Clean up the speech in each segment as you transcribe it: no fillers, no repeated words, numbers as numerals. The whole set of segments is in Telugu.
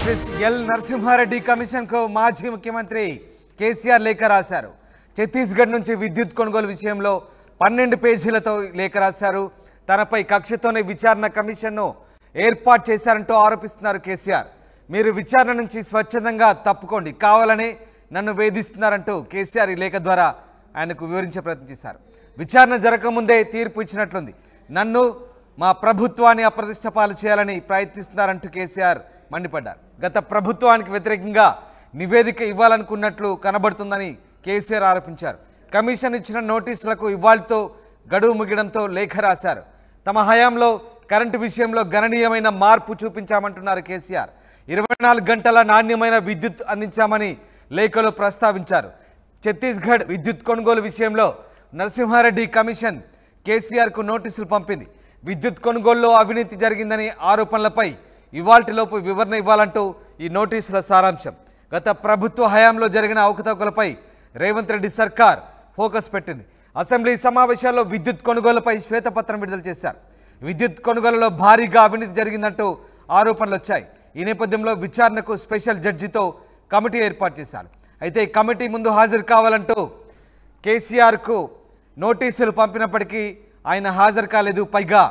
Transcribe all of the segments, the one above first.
జస్టిస్ ఎల్ నరసింహారెడ్డి కమిషన్ కు మాజీ ముఖ్యమంత్రి కేసీఆర్ లేఖ రాశారు. ఛత్తీస్గఢ్ నుంచి విద్యుత్ కొనుగోలు విషయంలో 12 పేజీలతో లేఖ రాశారు. తనపై కక్షతోనే విచారణ కమిషన్ను ఏర్పాటు చేశారంటూ ఆరోపిస్తున్నారు కేసీఆర్. మీరు విచారణ నుంచి స్వచ్ఛందంగా తప్పుకోండి, కావాలనే నన్ను వేధిస్తున్నారంటూ కేసీఆర్ ఈ లేఖ ద్వారా ఆయనకు వివరించే ప్రయత్నం చేశారు. విచారణ జరగకముందే తీర్పు ఇచ్చినట్లుంది. నన్ను మా ప్రభుత్వాన్ని అప్రతిష్ట పాలు చేయాలని ప్రయత్నిస్తున్నారంటూ కేసీఆర్ మండిపడ్డారు. గత ప్రభుత్వానికి వ్యతిరేకంగా నివేదిక ఇవ్వాలనుకున్నట్లు కనబడుతుందని కేసీఆర్ ఆరోపించారు. కమిషన్ ఇచ్చిన నోటీసులకు ఇవాళతో గడువు ముగియడంతో లేఖ రాశారు. తమ హయాంలో కరెంటు విషయంలో గణనీయమైన మార్పు చూపించామంటున్నారు కేసీఆర్. 24 గంటల నాణ్యమైన విద్యుత్ అందించామని లేఖలో ప్రస్తావించారు. ఛత్తీస్గఢ్ విద్యుత్ కొనుగోలు విషయంలో నరసింహారెడ్డి కమిషన్ కేసీఆర్కు నోటీసులు పంపింది. విద్యుత్ కొనుగోలులో అవినీతి జరిగిందని ఆరోపణలపై ఇవాల్టిలోపు వివరణ ఇవ్వాలంటూ ఈ నోటీసుల సారాంశం. గత ప్రభుత్వ హయాంలో జరిగిన అవకతవకలపై రేవంత్ రెడ్డి సర్కార్ ఫోకస్ పెట్టింది. అసెంబ్లీ సమావేశాల్లో విద్యుత్ కొనుగోలుపై శ్వేతపత్రం విడుదల చేశారు. విద్యుత్ కొనుగోలులో భారీగా అవినీతి జరిగిందంటూ ఆరోపణలు వచ్చాయి. ఈ నేపథ్యంలో విచారణకు స్పెషల్ జడ్జితో కమిటీ ఏర్పాటు చేశారు. అయితే ఈ కమిటీ ముందు హాజరు కావాలంటూ కేసీఆర్కు నోటీసులు పంపినప్పటికీ ఆయన హాజరు కాలేదు. పైగా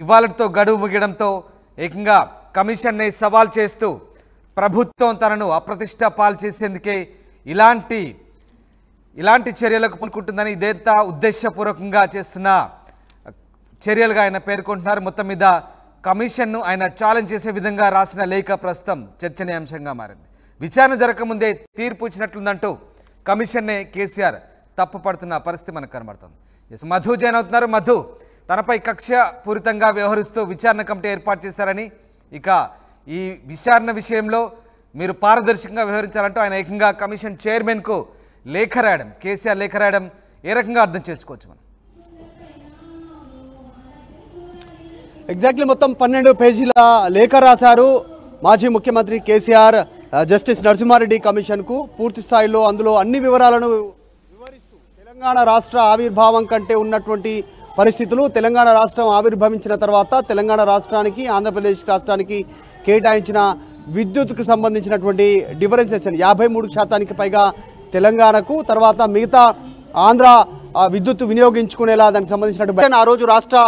ఇవాళతో గడువు ముగియడంతో ఏకంగా కమిషన్నే సవాల్ చేస్తూ ప్రభుత్వం తనను అప్రతిష్ట పాలు చేసేందుకే ఇలాంటి చర్యలకు పూనుకుంటుందని, ఇదేంతా ఉద్దేశపూర్వకంగా చేస్తున్న చర్యలుగా ఆయన పేర్కొంటున్నారు. మొత్తం మీద కమిషన్ను ఆయన ఛాలెంజ్ చేసే విధంగా రాసిన లేఖ ప్రస్తుతం చర్చనీయాంశంగా మారింది. విచారణ జరగకముందే తీర్పు ఇచ్చినట్లుందంటూ కమిషన్నే కేసీఆర్ తప్పుపడుతున్న పరిస్థితి మనకు కనబడుతుంది. మధు జాయిన్ అవుతున్నారు. మధు, తనపై కక్షపూరితంగా వ్యవహరిస్తూ విచారణ కమిటీ ఏర్పాటు చేశారని, ఇక ఈ విచారణ విషయంలో మీరు పారదర్శకంగా వ్యవహరించాలంటూ ఆయన ఏకంగా కమిషన్ చైర్మన్కు లేఖ రాయడం, కేసీఆర్ లేఖ రాయడం ఏ రకంగా అర్థం చేసుకోవచ్చు మనం? ఎగ్జాక్ట్లీ మొత్తం 12 పేజీల లేఖ రాశారు మాజీ ముఖ్యమంత్రి కేసీఆర్ జస్టిస్ నరసింహారెడ్డి కమిషన్కు. పూర్తి స్థాయిలో అందులో అన్ని వివరాలను వివరిస్తూ తెలంగాణ రాష్ట్ర ఆవిర్భావం కంటే ఉన్నటువంటి పరిస్థితులు, తెలంగాణ రాష్ట్రం ఆవిర్భవించిన తర్వాత తెలంగాణ రాష్ట్రానికి ఆంధ్రప్రదేశ్ రాష్ట్రానికి కేటాయించిన విద్యుత్కు సంబంధించినటువంటి డిఫరెన్సెస్ 53% పైగా తెలంగాణకు, తర్వాత మిగతా ఆంధ్ర విద్యుత్ వినియోగించుకునేలా దానికి సంబంధించినటువంటి ఆ రోజు రాష్ట్ర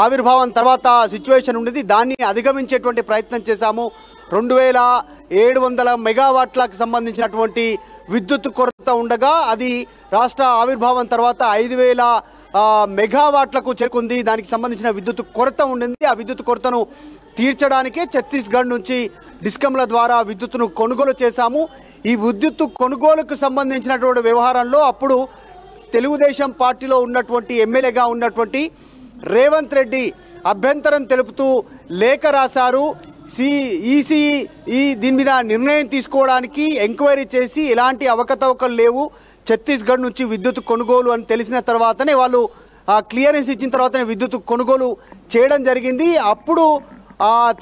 ఆవిర్భావం తర్వాత సిచ్యువేషన్ ఉండేది. దాన్ని అధిగమించేటువంటి ప్రయత్నం చేశాము. 2700 మెగావాట్లకు సంబంధించినటువంటి విద్యుత్ కొరత ఉండగా అది రాష్ట్ర ఆవిర్భావం తర్వాత 5000 మెగావాట్లకు చేరుకుంది. దానికి సంబంధించిన విద్యుత్ కొరత ఉండింది. ఆ విద్యుత్ కొరతను తీర్చడానికే ఛత్తీస్గఢ్ నుంచి డిస్కంల ద్వారా విద్యుత్తును కొనుగోలు చేశాము. ఈ విద్యుత్ కొనుగోలుకు సంబంధించినటువంటి వ్యవహారంలో అప్పుడు తెలుగుదేశం పార్టీలో ఉన్నటువంటి ఎమ్మెల్యేగా ఉన్నటువంటి రేవంత్ రెడ్డి అభ్యంతరం తెలుపుతూ లేఖ రాశారు. దీని మీద నిర్ణయం తీసుకోవడానికి ఎంక్వైరీ చేసి ఎలాంటి అవకతవకలు లేవు, ఛత్తీస్గఢ్ నుంచి విద్యుత్ కొనుగోలు అని తెలిసిన తర్వాతనే వాళ్ళు క్లియరెన్స్ ఇచ్చిన తర్వాతనే విద్యుత్ కొనుగోలు చేయడం జరిగింది. అప్పుడు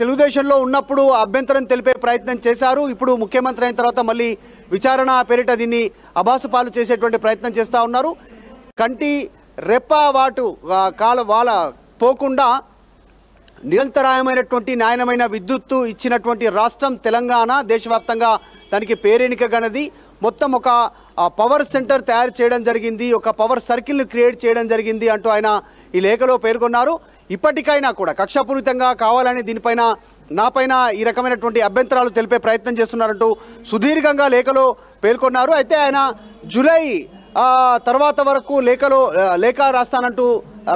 తెలుగుదేశంలో ఉన్నప్పుడు అభ్యంతరం తెలిపే ప్రయత్నం చేశారు. ఇప్పుడు ముఖ్యమంత్రి అయిన తర్వాత మళ్ళీ విచారణ పేరిట దీన్ని అబాసుపాలు చేసేటువంటి ప్రయత్నం చేస్తూ ఉన్నారు. కంటి రెప్పవాటు వాళ్ళ పోకుండా నిరంతరాయమైనటువంటి నాణ్యమైన విద్యుత్తు ఇచ్చినటువంటి రాష్ట్రం తెలంగాణ. దేశవ్యాప్తంగా దానికి పేరెనికగనది. మొత్తం ఒక పవర్ సెంటర్ తయారు చేయడం జరిగింది, ఒక పవర్ సర్కిల్ను క్రియేట్ చేయడం జరిగింది అంటూ ఆయన ఈ లేఖలో పేర్కొన్నారు. ఇప్పటికైనా కూడా కక్షపూరితంగా కావాలని దీనిపైన నాపైన ఈ రకమైనటువంటి అభ్యంతరాలు తెలిపే ప్రయత్నం చేస్తున్నారంటూ సుదీర్ఘంగా లేఖలో పేర్కొన్నారు. అయితే ఆయన జూలై తర్వాత వరకు లేఖ రాస్తానంటూ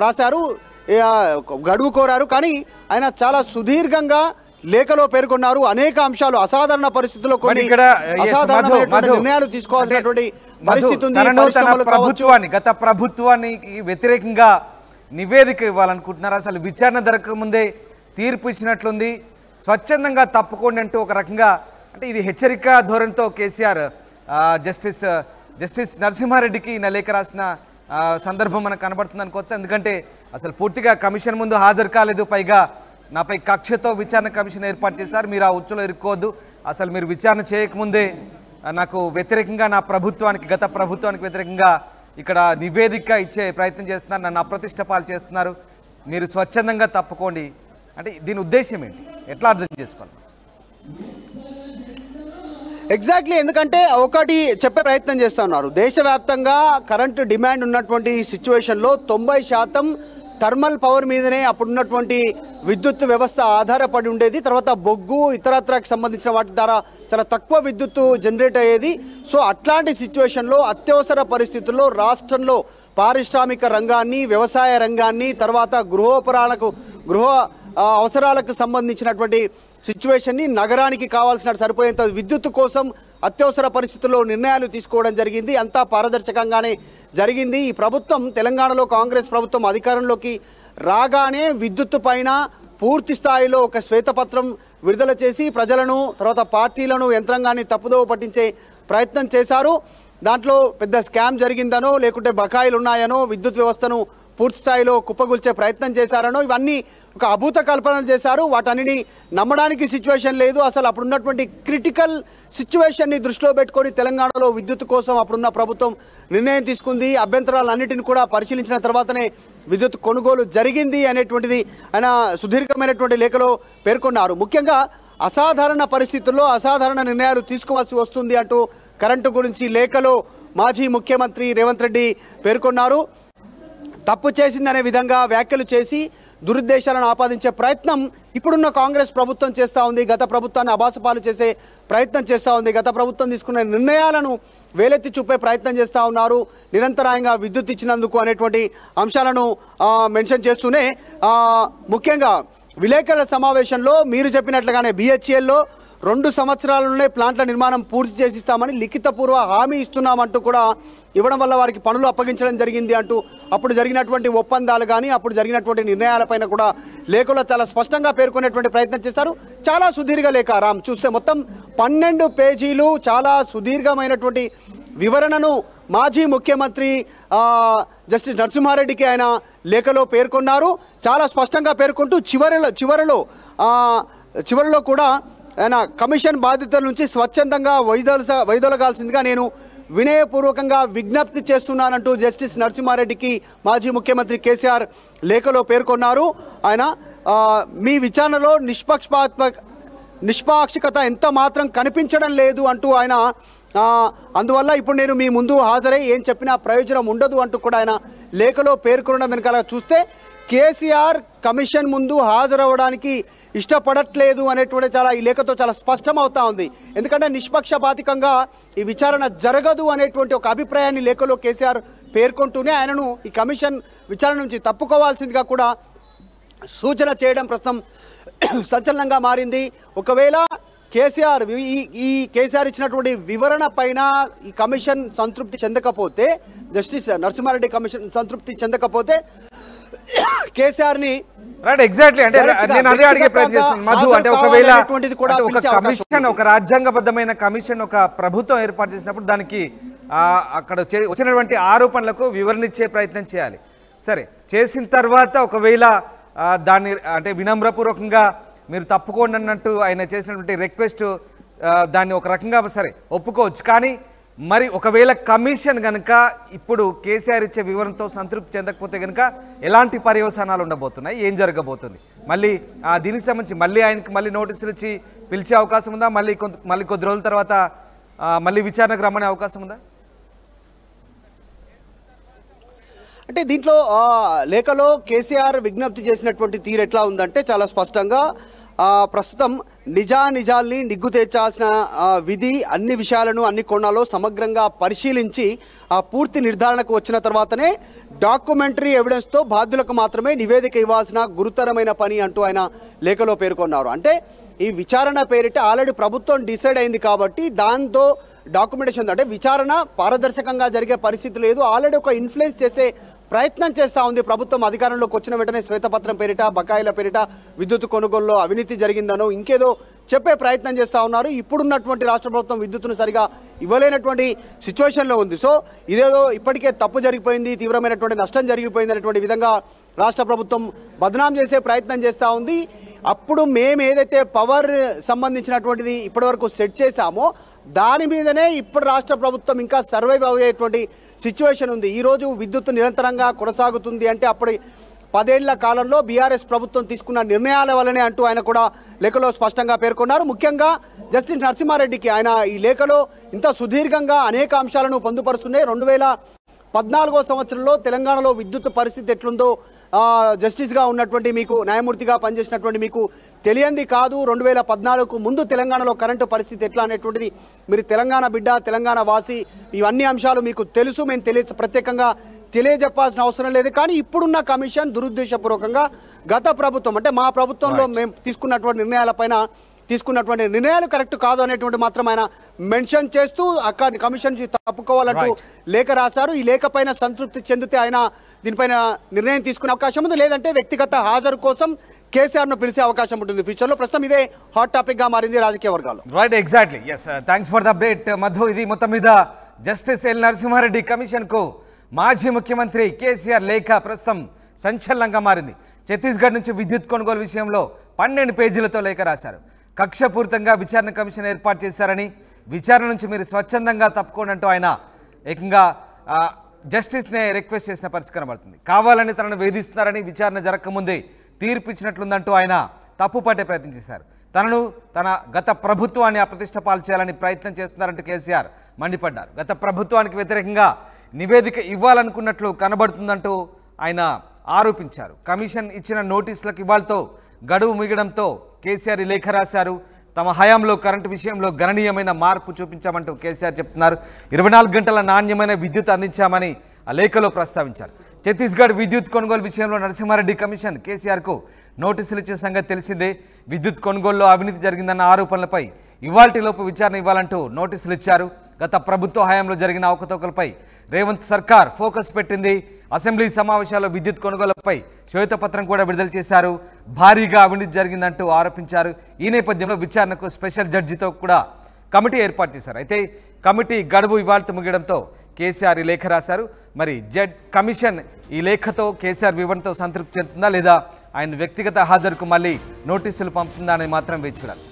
రాశారు, గడువు కోరారు. కానీ ఆయన చాలా సుదీర్ఘంగా లేఖలో పేర్కొన్నారు. అనేక అంశాలు, అసాధారణ పరిస్థితుల్లో కొన్ని నిర్ణయాలు తీసుకోవాల్సినటువంటి పరిస్థితి ఉంది. గత ప్రభుత్వానికి వ్యతిరేకంగా నివేదిక ఇవ్వాలనుకుంటున్నారు. అసలు విచారణ జరగకముందే తీర్పు ఇచ్చినట్లుంది. స్వచ్ఛందంగా తప్పుకోండి అంటూ ఒక రకంగా, అంటే ఇది హెచ్చరిక ధోరణితో కేసీఆర్ జస్టిస్ నరసింహారెడ్డికి లేఖ రాసిన సందర్భం మనకు కనబడుతుంది అనుకోవచ్చు. ఎందుకంటే అసలు పూర్తిగా కమిషన్ ముందు హాజరు కాలేదు, పైగా నాపై కక్షతో విచారణ కమిషన్ ఏర్పాటు చేశారు, మీరు ఆ ఉచ్చులో ఇరుక్కోవద్దు, అసలు మీరు విచారణ చేయకముందే నాకు వ్యతిరేకంగా గత ప్రభుత్వానికి వ్యతిరేకంగా ఇక్కడ నివేదిక ఇచ్చే ప్రయత్నం చేస్తున్నారు, నన్ను అప్రతిష్ట పాలు చేస్తున్నారు, మీరు స్వచ్ఛందంగా తప్పుకోండి అంటే దీని ఉద్దేశం ఏంటి, ఎట్లా అర్థం చేసుకోవాలి? ఎగ్జాక్ట్లీ, ఎందుకంటే ఒకటి చెప్పే ప్రయత్నం చేస్తూ ఉన్నారు. దేశవ్యాప్తంగా కరెంటు డిమాండ్ ఉన్నటువంటి సిచ్యువేషన్లో 90% థర్మల్ పవర్ మీదనే అప్పుడున్నటువంటి విద్యుత్ వ్యవస్థ ఆధారపడి ఉండేది. తర్వాత బొగ్గు ఇతరత్రకు సంబంధించిన వాటి ద్వారా చాలా తక్కువ విద్యుత్తు జనరేట్ అయ్యేది. సో అట్లాంటి సిచ్యువేషన్లో అత్యవసర పరిస్థితుల్లో రాష్ట్రంలో పారిశ్రామిక రంగాన్ని, వ్యవసాయ రంగాన్ని, తర్వాత గృహ అవసరాలకు సంబంధించినటువంటి సిచ్యువేషన్ని నగరానికి కావాల్సిన సరిపోయేంత విద్యుత్తు కోసం అత్యవసర పరిస్థితుల్లో నిర్ణయాలు తీసుకోవడం జరిగింది. అంతా పారదర్శకంగానే జరిగింది. ఈ ప్రభుత్వం, తెలంగాణలో కాంగ్రెస్ ప్రభుత్వం అధికారంలోకి రాగానే విద్యుత్తు పైన పూర్తి స్థాయిలో ఒక శ్వేతపత్రం విడుదల చేసి ప్రజలను, తర్వాత పార్టీలను, యంత్రాంగాన్ని తప్పుదోవ పట్టించే ప్రయత్నం చేశారు. దాంట్లో పెద్ద స్కామ్ జరిగిందనో, లేకుంటే బకాయిలు ఉన్నాయనో, విద్యుత్ వ్యవస్థను పూర్తి స్థాయిలో కుప్పగొల్చే ప్రయత్నం చేశారనో, ఇవన్నీ ఒక అభూత కల్పనలు చేశారు. వాటన్నిటిని నమ్మడానికి సిచ్యువేషన్ లేదు. అసలు అప్పుడున్నటువంటి క్రిటికల్ సిచ్యువేషన్ని దృష్టిలో పెట్టుకొని తెలంగాణలో విద్యుత్ కోసం అప్పుడున్న ప్రభుత్వం నిర్ణయం తీసుకుంది. అభ్యంతరాలన్నింటిని కూడా పరిశీలించిన తర్వాతనే విద్యుత్ కొనుగోలు జరిగింది అనేటువంటిది ఆయన సుదీర్ఘమైనటువంటి లేఖలో పేర్కొన్నారు. ముఖ్యంగా అసాధారణ పరిస్థితుల్లో అసాధారణ నిర్ణయాలు తీసుకోవాల్సి వస్తుంది అంటూ కరెంటు గురించి లేఖలో మాజీ ముఖ్యమంత్రి రేవంత్ రెడ్డి పేర్కొన్నారు. తప్పు చేసిందనే విధంగా వ్యాఖ్యలు చేసి దురుద్దేశాలను ఆపాదించే ప్రయత్నం ఇప్పుడున్న కాంగ్రెస్ ప్రభుత్వం చేస్తూ ఉంది. గత ప్రభుత్వాన్ని అబాసుపాలు చేసే ప్రయత్నం చేస్తూ ఉంది. గత ప్రభుత్వం తీసుకున్న నిర్ణయాలను వేలెత్తి చూపే ప్రయత్నం చేస్తూ ఉన్నారు. నిరంతరాయంగా విద్యుత్ ఇచ్చినందుకు అనేటువంటి అంశాలను మెన్షన్ చేస్తూనే ముఖ్యంగా విలేకరుల సమావేశంలో మీరు చెప్పినట్లుగానే BHELలో 2 సంవత్సరాలలోనే ప్లాంట్ల నిర్మాణం పూర్తి చేసిస్తామని లిఖితపూర్వ హామీ ఇస్తున్నామంటూ కూడా ఇవ్వడం వల్ల వారికి పనులు అప్పగించడం జరిగింది అంటూ అప్పుడు జరిగినటువంటి ఒప్పందాలు కానీ అప్పుడు జరిగినటువంటి నిర్ణయాలపైన కూడా లేఖలో చాలా స్పష్టంగా పేర్కొనేటువంటి ప్రయత్నం చేశారు. చాలా సుదీర్ఘ లేఖ రామ్, చూస్తే మొత్తం 12 పేజీలు చాలా సుదీర్ఘమైనటువంటి వివరణను మాజీ ముఖ్యమంత్రి జస్టిస్ నరసింహారెడ్డికి ఆయన లేఖలో పేర్కొన్నారు. చాలా స్పష్టంగా పేర్కొంటూ చివరిలో కూడా ఆయన కమిషన్ బాధ్యతల నుంచి స్వచ్ఛందంగా వైదొలగాల్సిందిగా నేను వినయపూర్వకంగా విజ్ఞప్తి చేస్తున్నానంటూ జస్టిస్ నరసింహారెడ్డికి మాజీ ముఖ్యమంత్రి కేసీఆర్ లేఖలో పేర్కొన్నారు. ఆయన మీ విచారణలో నిష్పాక్షికత ఎంత మాత్రం కనిపించడం లేదు అంటూ ఆయన అందువల్ల ఇప్పుడు నేను మీ ముందు హాజరై ఏం చెప్పినా ప్రయోజనం ఉండదు అంటూ కూడా ఆయన లేఖలో పేర్కొనడం వెనకాల చూస్తే కేసీఆర్ కమిషన్ ముందు హాజరవ్వడానికి ఇష్టపడట్లేదు అనేటువంటి చాలా ఈ లేఖతో చాలా స్పష్టమవుతా ఉంది. ఎందుకంటే నిష్పక్షపాతికంగా ఈ విచారణ జరగదు అనేటువంటి ఒక అభిప్రాయాన్ని లేఖలో కేసీఆర్ పేర్కొంటూనే ఆయనను ఈ కమిషన్ విచారణ నుంచి తప్పుకోవాల్సిందిగా కూడా సూచన చేయడం ప్రస్తుతం సంచలనంగా మారింది. ఒకవేళ కేసీఆర్ ఇచ్చినటువంటి వివరణ పైన ఈ కమిషన్ సంతృప్తి చెందకపోతే, జస్టిస్ నరసింహారెడ్డి కమిషన్ సంతృప్తి చెందకపోతే కేసీఆర్ని ఎగ్జాక్ట్లీ అంటే నేను అదే అడిగే ప్రయత్నం చేస్తున్నాను మధు. అంటే ఒకవేళ ఒక కమిషన్, ఒక రాజ్యాంగబద్ధమైన కమిషన్ ఒక ప్రభుత్వం ఏర్పాటు చేసినప్పుడు దానికి అక్కడ వచ్చినటువంటి ఆరోపణలకు వివరణ ఇచ్చే ప్రయత్నం చేయాలి. సరే, చేసిన తర్వాత ఒకవేళ దాన్ని అంటే వినమ్రపూర్వకంగా మీరు తప్పుకోండి అన్నట్టు ఆయన చేసినటువంటి రిక్వెస్ట్ దాన్ని ఒక రకంగా సరే ఒప్పుకోవచ్చు. కానీ మరి ఒకవేళ కమిషన్ కనుక ఇప్పుడు కేసీఆర్ ఇచ్చే వివరణతో సంతృప్తి చెందకపోతే కనుక ఎలాంటి పర్యవసానాలు ఉండబోతున్నాయి, ఏం జరగబోతుంది? మళ్ళీ దీనికి సంబంధించి మళ్ళీ ఆయనకి మళ్ళీ నోటీసులు ఇచ్చి పిలిచే అవకాశం ఉందా? మళ్ళీ కొద్ది రోజుల తర్వాత మళ్ళీ విచారణకు రమ్మనే అవకాశం ఉందా? అంటే దీంట్లో లేఖలో కేసీఆర్ విజ్ఞప్తి చేసినటువంటి తీరు ఎట్లా ఉందంటే చాలా స్పష్టంగా ప్రస్తుతం నిజాల్ని నిగ్గు తేల్చాల్సిన విధి అన్ని విషయాలను అన్ని కోణాల్లో సమగ్రంగా పరిశీలించి పూర్తి నిర్ధారణకు వచ్చిన తర్వాతనే డాక్యుమెంటరీ ఎవిడెన్స్తో బాధ్యులకు మాత్రమే నివేదిక ఇవ్వాల్సిన గురుతరమైన పని అంటూ ఆయన లేఖలో పేర్కొన్నారు. అంటే ఈ విచారణ పేరిట ఆల్రెడీ ప్రభుత్వం డిసైడ్ అయింది కాబట్టి దాంతో డాక్యుమెంటేషన్ అంటే విచారణ పారదర్శకంగా జరిగే పరిస్థితి లేదు. ఆల్రెడీ ఒక ఇన్ఫ్లుయెన్స్ చేసే ప్రయత్నం చేస్తూ ఉంది ప్రభుత్వం. అధికారంలోకి వచ్చిన వెంటనే శ్వేతపత్రం పేరిట, బకాయిల పేరిట, విద్యుత్ కొనుగోలులో అవినీతి జరిగిందనో ఇంకేదో చెప్పే ప్రయత్నం చేస్తూ ఉన్నారు. ఇప్పుడున్నటువంటి రాష్ట్ర ప్రభుత్వం విద్యుత్తును సరిగా ఇవ్వలేనటువంటి సిచ్యువేషన్లో ఉంది. సో ఇదేదో ఇప్పటికే తప్పు జరిగిపోయింది, తీవ్రమైనటువంటి నష్టం జరిగిపోయింది అనేటువంటి విధంగా రాష్ట్ర ప్రభుత్వం బదనాం చేసే ప్రయత్నం చేస్తూ ఉంది. అప్పుడు మేము ఏదైతే పవర్ సంబంధించినటువంటిది ఇప్పటివరకు సెట్ చేశామో దాని మీదనే ఇప్పుడు రాష్ట్ర ప్రభుత్వం ఇంకా సర్వైవ్ అయ్యేటువంటి సిచ్యువేషన్ ఉంది. ఈరోజు విద్యుత్ నిరంతరంగా కొనసాగుతుంది అంటే అప్పుడు 10 ఏళ్ల కాలంలో బీఆర్ఎస్ ప్రభుత్వం తీసుకున్న నిర్ణయాల వల్లనే అంటూ ఆయన కూడా లేఖలో స్పష్టంగా పేర్కొన్నారు. ముఖ్యంగా జస్టిస్ నరసింహారెడ్డికి ఆయన ఈ లేఖలో ఇంత సుదీర్ఘంగా అనేక అంశాలను పొందుపరుస్తున్నాయి. 2014వ సంవత్సరంలో తెలంగాణలో విద్యుత్ పరిస్థితి ఎట్లుందో జస్టిస్గా ఉన్నటువంటి మీకు, న్యాయమూర్తిగా పనిచేసినటువంటి మీకు తెలియంది కాదు. 2014కు ముందు తెలంగాణలో కరెంటు పరిస్థితి ఎట్లా అనేటువంటిది, మీరు తెలంగాణ బిడ్డ, తెలంగాణ వాసి, ఇవన్నీ అంశాలు మీకు తెలుసు. మేము ప్రత్యేకంగా తెలియజెప్పాల్సిన అవసరం లేదు. కానీ ఇప్పుడున్న కమిషన్ దురుద్దేశపూర్వకంగా గత ప్రభుత్వం అంటే మా ప్రభుత్వంలో మేము తీసుకున్నటువంటి నిర్ణయాలు కరెక్ట్ కాదు అనేటువంటి మాత్రం ఆయన మెన్షన్ చేస్తూ అక్కడ కమిషన్ నుంచి తప్పుకోవాలంటూ లేఖ రాశారు. ఈ లేఖ పైన సంతృప్తి చెందితే ఆయన దీనిపైన నిర్ణయం తీసుకునే అవకాశం ఉంది, లేదంటే వ్యక్తిగత హాజరు కోసం కేసీఆర్ను పిలిచే అవకాశం ఉంటుంది ఫ్యూచర్లో. ప్రస్తుతం ఇదే హాట్ టాపిక్గా మారింది రాజకీయ వర్గాలు. Right, exactly. Yes, thanks for the update Madhu. ఇది మొత్తం మీద జస్టిస్ ఎల్ నరసింహారెడ్డి కమిషన్కు మాజీ ముఖ్యమంత్రి కేసీఆర్ లేఖ ప్రస్తుతం సంచలనంగా మారింది. ఛత్తీస్గఢ్ నుంచి విద్యుత్ కొనుగోలు విషయంలో 12 పేజీలతో లేఖ రాశారు. కక్షపూరితంగా విచారణ కమిషన్ ఏర్పాటు చేశారని, విచారణ నుంచి మీరు స్వచ్ఛందంగా తప్పుకోండి అంటూ ఆయన ఏకంగా జస్టిస్నే రిక్వెస్ట్ చేసిన పరిస్థితి కనబడుతుంది. కావాలని తనను వేధిస్తున్నారని, విచారణ జరగకముందే తీర్పు ఇచ్చినట్లుందంటూ ఆయన తప్పుపట్టే ప్రయత్నం చేశారు. తన గత ప్రభుత్వాన్ని అప్రతిష్ట పాలు చేయాలని ప్రయత్నం చేస్తున్నారంటూ కేసీఆర్ మండిపడ్డారు. గత ప్రభుత్వానికి వ్యతిరేకంగా నివేదిక ఇవ్వాలనుకున్నట్లు కనబడుతుందంటూ ఆయన ఆరోపించారు. కమిషన్ ఇచ్చిన నోటీసులకు ఇవాళతో గడువు ముగియడంతో కేసీఆర్ ఈ లేఖ రాశారు. తమ హయాంలో కరెంటు విషయంలో గణనీయమైన మార్పు చూపించామంటూ కేసీఆర్ చెప్తున్నారు. 24 గంటల నాణ్యమైన విద్యుత్ అందించామని ఆ లేఖలో ప్రస్తావించారు. ఛత్తీస్గఢ్ విద్యుత్ కొనుగోలు విషయంలో నరసింహారెడ్డి కమిషన్ కేసీఆర్కు నోటీసులు ఇచ్చిన సంగతి తెలిసిందే. విద్యుత్ కొనుగోలులో అవినీతి జరిగిందన్న ఆరోపణలపై ఇవాల్టిలోపు విచారణ ఇవ్వాలంటూ నోటీసులు ఇచ్చారు. గత ప్రభుత్వ హయాంలో జరిగిన అవకతవకలపై రేవంత్ సర్కార్ ఫోకస్ పెట్టింది. అసెంబ్లీ సమావేశాల్లో విద్యుత్ కొనుగోలుపై శ్వేతపత్రం కూడా విడుదల చేశారు. భారీగా అవినీతి జరిగిందంటూ ఆరోపించారు. ఈ నేపథ్యంలో విచారణకు స్పెషల్ జడ్జితో కూడా కమిటీ ఏర్పాటు చేశారు. అయితే కమిటీ గడువు ఇవాళ ముగియడంతో కేసీఆర్ ఈ లేఖ రాశారు. మరి కమిషన్ ఈ లేఖతో కేసీఆర్ వివరణతో సంతృప్తి చెందుతుందా, లేదా ఆయన వ్యక్తిగత హాజరుకు మళ్ళీ నోటీసులు పంపుతుందా అని మాత్రం వేచి చూడాలి.